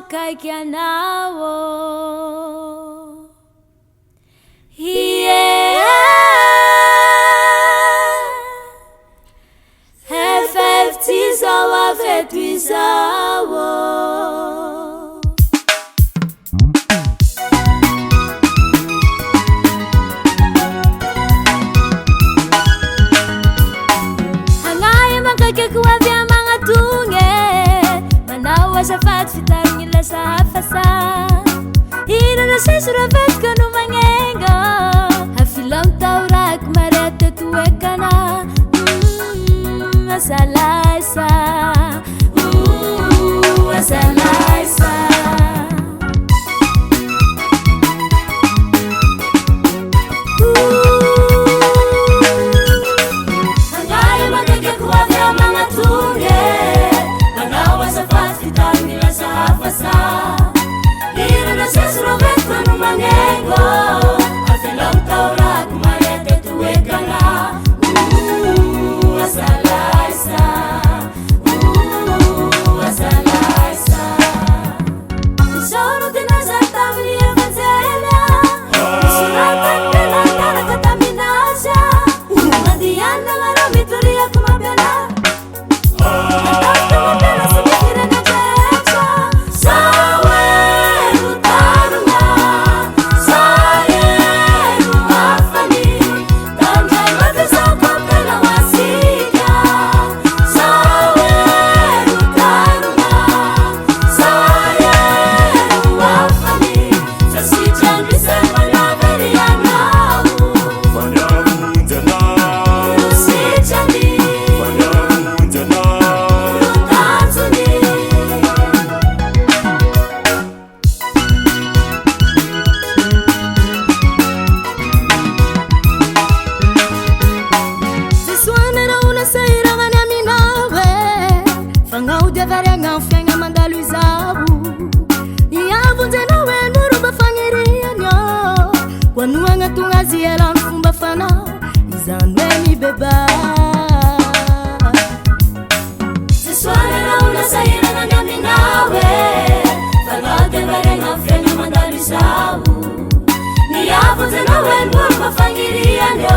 kaiky anao. Efefty zao avy eto izao. Hagnahy mankaiky avy magnatogny, manao azafady fitarigny lasa hafasa. Inona sisy ravetiko no magnenga, hafilamo tao raiky mare teto ekana. Asalaisa, asalaisa. Hagnahy mankaiky avy magnatogny, manao azafady fitarigny lasa hafasa. Inona sisy ravetiko no magnenga, hafilamo tao raiky mare teto ekana. Asalaisa, asalaisa. Sono tinazata amin'ny evanjela, misoratany penantaraka taminazy. Mandiana gnareo mitoriako mampiana, natako mampela sy mifirana jetra. Saero tarona, saero mafany, tandray mafisako ampela wasika. Saero tarona, saero mafany, sasitrany misemana very anao. Rositrany, rotanjony. Sesoanareo nasahiragna aminawe, fagnaody avariagna amin'ny fiaigna mandalo izao. Iavonjenao eno romba fagniriana, ho ano agnatonga azy alano fomba fanao, izany hoe mibeba. Sesoanareo nasahiragna aminawe, fagnaody avariagna amin'ny fiaigna mandalo izao. Iavonjenao eno romba fagniriana,